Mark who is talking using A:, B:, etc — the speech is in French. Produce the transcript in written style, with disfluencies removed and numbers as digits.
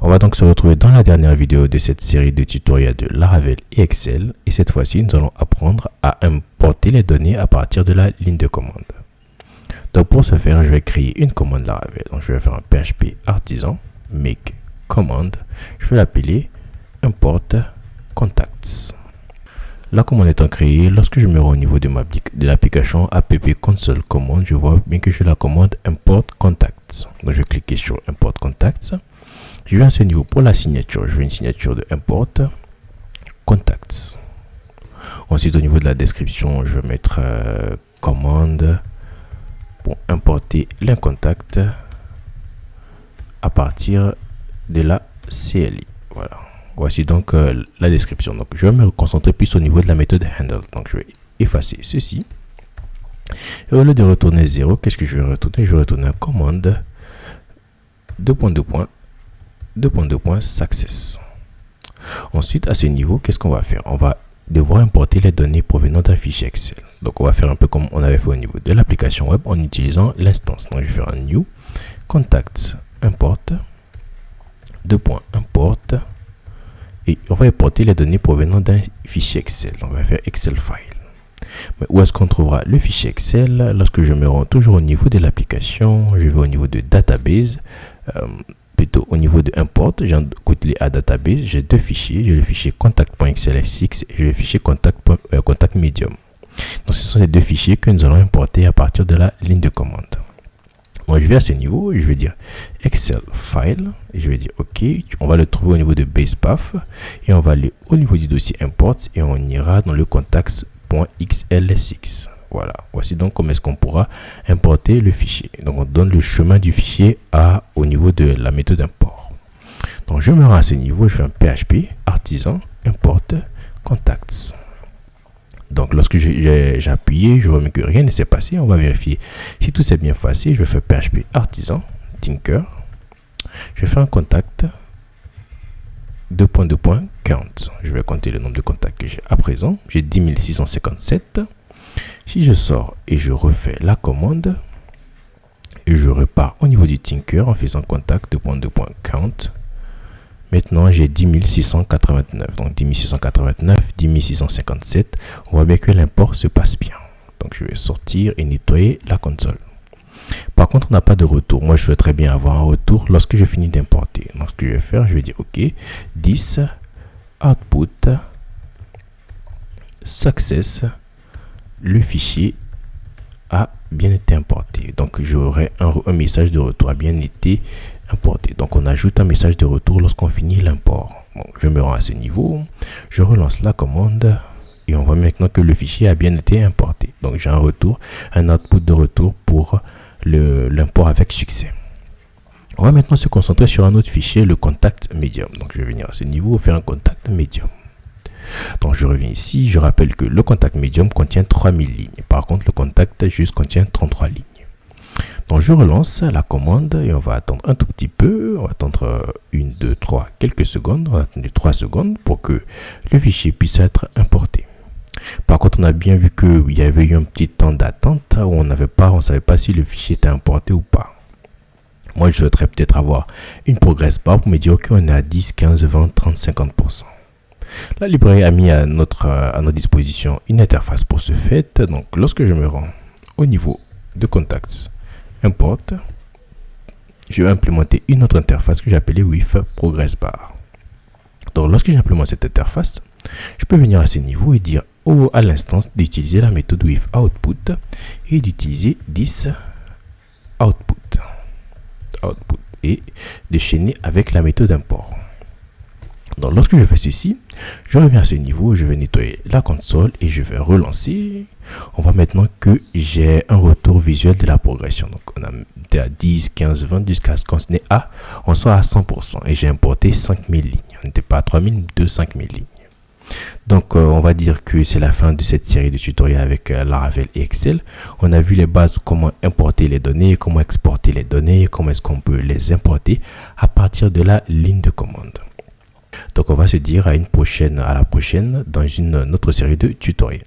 A: On va donc se retrouver dans la dernière vidéo de cette série de tutoriels de Laravel et Excel. Et cette fois-ci, nous allons apprendre à importer les données à partir de la ligne de commande. Donc pour ce faire, je vais créer une commande Laravel. Donc je vais faire un PHP artisan make command. Je vais l'appeler import contacts. La commande étant créée, lorsque je me rends au niveau de l'application app console command, je vois bien que j'ai la commande import contacts. Donc je vais cliquer sur import contacts. Je vais à ce niveau pour la signature. Je veux une signature de import contacts. Ensuite, au niveau de la description, je vais mettre commande pour importer les contacts à partir de la CLI. Voilà. Voici donc la description. Donc, je vais me concentrer plus au niveau de la méthode handle. Donc, je vais effacer ceci. Et au lieu de retourner 0, qu'est-ce que je vais retourner? Je vais retourner commande success. Ensuite, à ce niveau, qu'est-ce qu'on va faire? On va devoir importer les données provenant d'un fichier Excel. Donc, on va faire un peu comme on avait fait au niveau de l'application web en utilisant l'instance. Donc, je vais faire un new contacts import import et on va importer les données provenant d'un fichier Excel. Donc, on va faire Excel file. Mais où est-ce qu'on trouvera le fichier Excel? Lorsque je me rends toujours au niveau de l'application, je vais au niveau de database, plutôt au niveau de import, j'ai un côté à database, j'ai deux fichiers, j'ai le fichier contact.xlsx et j'ai le fichier contact medium. Donc ce sont les deux fichiers que nous allons importer à partir de la ligne de commande. Moi je vais à ce niveau, je vais dire Excel file et je vais dire OK, on va le trouver au niveau de base path et on va aller au niveau du dossier import et on ira dans le contacts.xlsx. Voilà, voici donc comment est-ce qu'on pourra importer le fichier. Donc on donne le chemin du fichier au niveau de la méthode import. Donc je me rends à ce niveau, je fais un PHP artisan import contacts. Donc lorsque j'ai appuyé, je vois que rien ne s'est passé. On va vérifier si tout s'est bien passé. Je vais faire PHP artisan tinker. Je vais faire un contact count. Je vais compter le nombre de contacts que j'ai à présent. J'ai 10 657. Si je sors et je refais la commande et je repars au niveau du tinker en faisant contact count, maintenant j'ai 10 689. Donc 10 689, 10 657. On voit bien que l'import se passe bien. Donc je vais sortir et nettoyer la console. Par contre, on n'a pas de retour. Moi, je souhaiterais bien avoir un retour lorsque je finis d'importer. Donc ce que je vais faire, je vais dire OK, 10 output success. Le fichier a bien été importé. Donc, j'aurai un message de retour a bien été importé. Donc, on ajoute un message de retour lorsqu'on finit l'import. Bon, je me rends à ce niveau. Je relance la commande et on voit maintenant que le fichier a bien été importé. Donc, j'ai un retour, un output de retour pour l'import avec succès. On va maintenant se concentrer sur un autre fichier, le contact medium. Donc, je vais venir à ce niveau faire un contact medium. Donc je reviens ici, je rappelle que le contact medium contient 3000 lignes. Par contre, le contact juste contient 33 lignes. Donc je relance la commande et on va attendre un tout petit peu. On va attendre 1, 2, 3, quelques secondes. On va attendre 3 secondes pour que le fichier puisse être importé. Par contre, on a bien vu qu'il y avait eu un petit temps d'attente où on ne savait pas si le fichier était importé ou pas. Moi, je souhaiterais peut-être avoir une progress bar pour me dire qu'on est à 10, 15, 20, 30, 50%. La librairie a mis à notre disposition une interface pour ce fait. Donc, lorsque je me rends au niveau de contacts import, je vais implémenter une autre interface que j'ai appelée with progress bar. Donc, lorsque j'implémente cette interface, je peux venir à ce niveau et dire à l'instance d'utiliser la méthode with output et d'utiliser this output et de chaîner avec la méthode import. Donc lorsque je fais ceci, je reviens à ce niveau, je vais nettoyer la console et je vais relancer. On voit maintenant que j'ai un retour visuel de la progression. Donc on a été à 10, 15, 20 jusqu'à ce qu'on soit à 100% et j'ai importé 5000 lignes. On n'était pas à 3000, mais 5000 lignes. Donc on va dire que c'est la fin de cette série de tutoriels avec Laravel et Excel. On a vu les bases, comment importer les données, comment exporter les données, comment est-ce qu'on peut les importer à partir de la ligne de commande. Donc on va se dire à la prochaine dans une autre série de tutoriels.